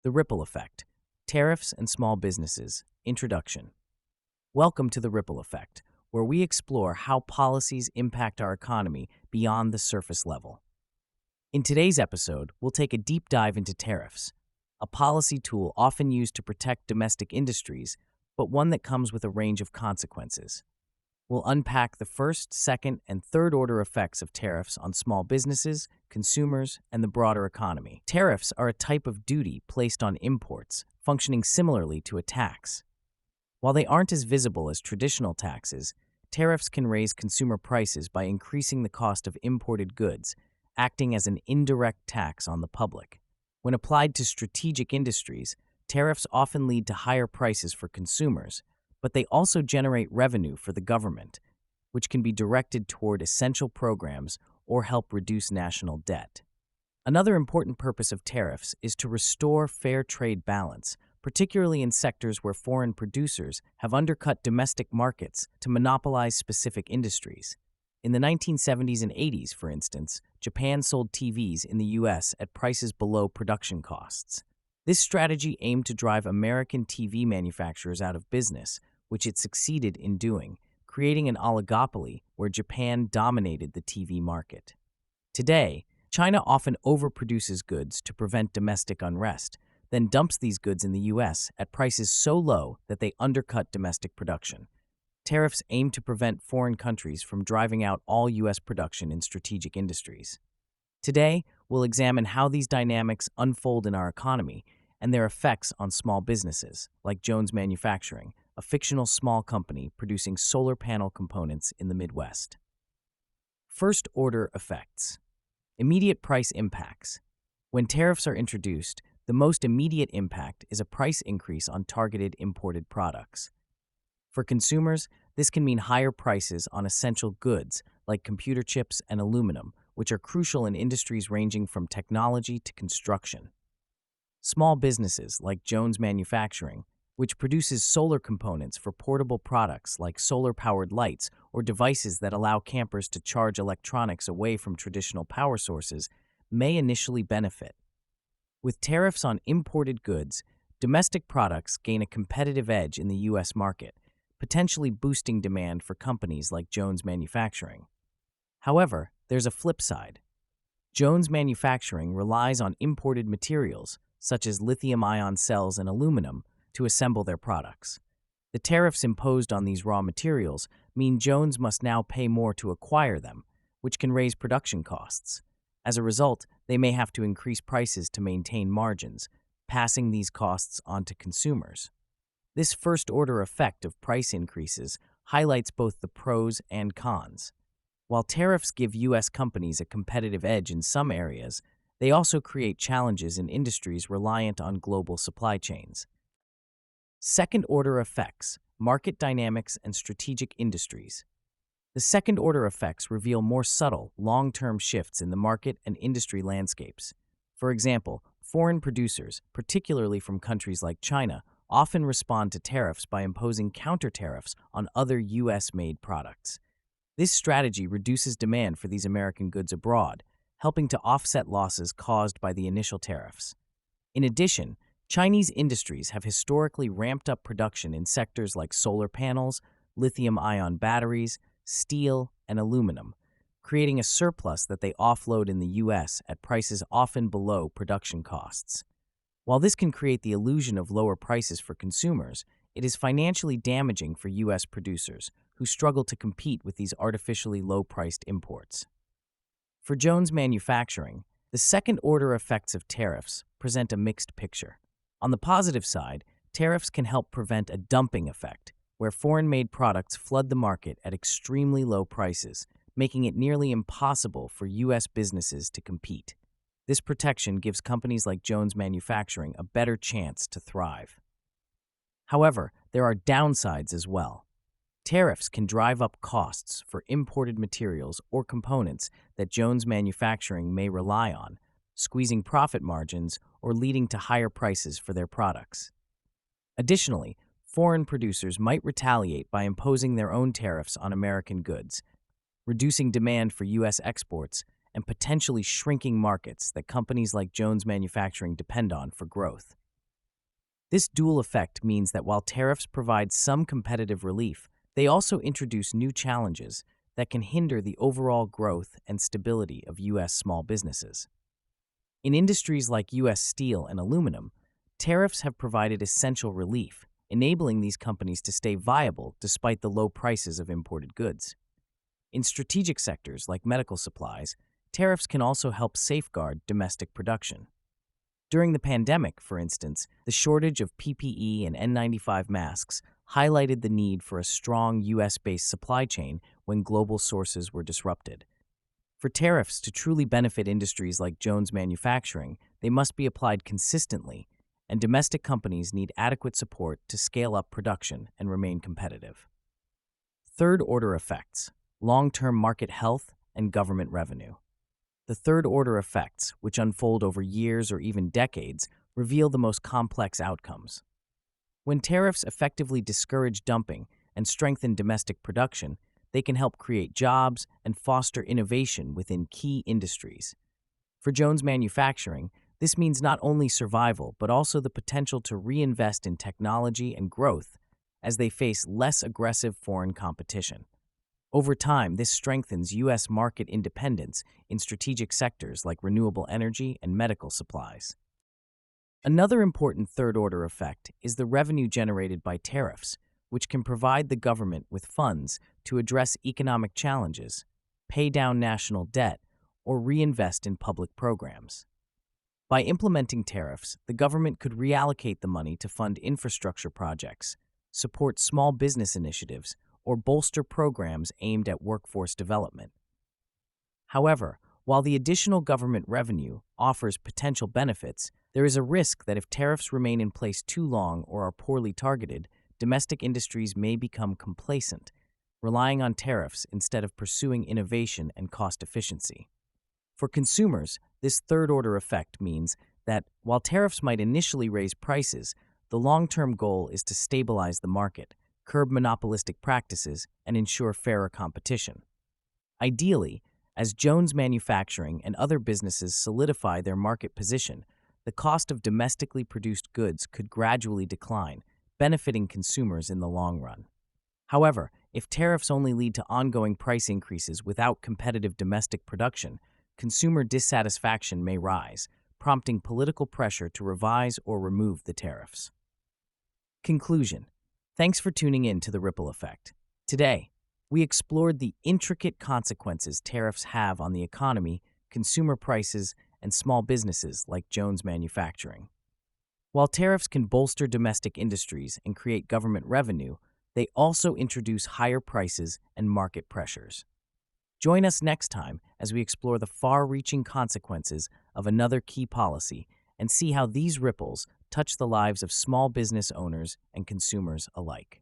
The Ripple Effect, Tariffs and Small Businesses, Introduction. Welcome to The Ripple Effect, where we explore how policies impact our economy beyond the surface level. In today's episode, we'll take a deep dive into tariffs, a policy tool often used to protect domestic industries, but one that comes with a range of consequences. We'll unpack the first, second, and third order effects of tariffs on small businesses, consumers, and the broader economy. Tariffs are a type of duty placed on imports, functioning similarly to a tax. While they aren't as visible as traditional taxes, tariffs can raise consumer prices by increasing the cost of imported goods, acting as an indirect tax on the public. When applied to strategic industries, tariffs often lead to higher prices for consumers, but they also generate revenue for the government, which can be directed toward essential programs or help reduce national debt. Another important purpose of tariffs is to restore fair trade balance, particularly in sectors where foreign producers have undercut domestic markets to monopolize specific industries. In the 1970s and 80s, for instance, Japan sold TVs in the US at prices below production costs. This strategy aimed to drive American TV manufacturers out of business, which it succeeded in doing, creating an oligopoly where Japan dominated the TV market. Today, China often overproduces goods to prevent domestic unrest, then dumps these goods in the US at prices so low that they undercut domestic production. Tariffs aim to prevent foreign countries from driving out all US production in strategic industries. Today, we'll examine how these dynamics unfold in our economy and their effects on small businesses, like Jones Manufacturing, a fictional small company producing solar panel components in the Midwest. First-order effects. Immediate price impacts. When tariffs are introduced, the most immediate impact is a price increase on targeted imported products. For consumers, this can mean higher prices on essential goods like computer chips and aluminum, which are crucial in industries ranging from technology to construction. Small businesses like Jones Manufacturing, which produces solar components for portable products like solar-powered lights or devices that allow campers to charge electronics away from traditional power sources, may initially benefit. With tariffs on imported goods, domestic products gain a competitive edge in the U.S. market, potentially boosting demand for companies like Jones Manufacturing. However, there's a flip side. Jones Manufacturing relies on imported materials, such as lithium-ion cells and aluminum, to assemble their products. The tariffs imposed on these raw materials mean Jones must now pay more to acquire them, which can raise production costs. As a result, they may have to increase prices to maintain margins, passing these costs on to consumers. This first-order effect of price increases highlights both the pros and cons. While tariffs give U.S. companies a competitive edge in some areas, they also create challenges in industries reliant on global supply chains. Second-order effects, market dynamics, and strategic industries. The second-order effects reveal more subtle, long-term shifts in the market and industry landscapes. For example, foreign producers, particularly from countries like China, often respond to tariffs by imposing counter-tariffs on other U.S.-made products. This strategy reduces demand for these American goods abroad, helping to offset losses caused by the initial tariffs. In addition, Chinese industries have historically ramped up production in sectors like solar panels, lithium-ion batteries, steel, and aluminum, creating a surplus that they offload in the U.S. at prices often below production costs. While this can create the illusion of lower prices for consumers, it is financially damaging for U.S. producers, who struggle to compete with these artificially low-priced imports. For Jones Manufacturing, the second-order effects of tariffs present a mixed picture. On the positive side, tariffs can help prevent a dumping effect, where foreign-made products flood the market at extremely low prices, making it nearly impossible for U.S. businesses to compete. This protection gives companies like Jones Manufacturing a better chance to thrive. However, there are downsides as well. Tariffs can drive up costs for imported materials or components that Jones Manufacturing may rely on, squeezing profit margins or leading to higher prices for their products. Additionally, foreign producers might retaliate by imposing their own tariffs on American goods, reducing demand for U.S. exports and potentially shrinking markets that companies like Jones Manufacturing depend on for growth. This dual effect means that while tariffs provide some competitive relief, they also introduce new challenges that can hinder the overall growth and stability of U.S. small businesses. In industries like U.S. steel and aluminum, tariffs have provided essential relief, enabling these companies to stay viable despite the low prices of imported goods. In strategic sectors like medical supplies, tariffs can also help safeguard domestic production. During the pandemic, for instance, the shortage of PPE and N95 masks highlighted the need for a strong U.S.-based supply chain when global sources were disrupted. For tariffs to truly benefit industries like Jones Manufacturing, they must be applied consistently, and domestic companies need adequate support to scale up production and remain competitive. Third-order effects: long-term market health and government revenue. The third-order effects, which unfold over years or even decades, reveal the most complex outcomes. When tariffs effectively discourage dumping and strengthen domestic production, they can help create jobs and foster innovation within key industries. For Jones Manufacturing, this means not only survival, but also the potential to reinvest in technology and growth as they face less aggressive foreign competition. Over time, this strengthens U.S. market independence in strategic sectors like renewable energy and medical supplies. Another important third-order effect is the revenue generated by tariffs, which can provide the government with funds to address economic challenges, pay down national debt, or reinvest in public programs. By implementing tariffs, the government could reallocate the money to fund infrastructure projects, support small business initiatives, or bolster programs aimed at workforce development. However, while the additional government revenue offers potential benefits, there is a risk that if tariffs remain in place too long or are poorly targeted, domestic industries may become complacent, relying on tariffs instead of pursuing innovation and cost efficiency. For consumers, this third-order effect means that while tariffs might initially raise prices, the long-term goal is to stabilize the market, curb monopolistic practices, and ensure fairer competition. Ideally, as Jones Manufacturing and other businesses solidify their market position, the cost of domestically produced goods could gradually decline, benefiting consumers in the long run. However, if tariffs only lead to ongoing price increases without competitive domestic production, consumer dissatisfaction may rise, prompting political pressure to revise or remove the tariffs. Conclusion: thanks for tuning in to The Ripple Effect. Today, we explored the intricate consequences tariffs have on the economy, consumer prices, and small businesses like Jones Manufacturing. While tariffs can bolster domestic industries and create government revenue, they also introduce higher prices and market pressures. Join us next time as we explore the far-reaching consequences of another key policy and see how these ripples touch the lives of small business owners and consumers alike.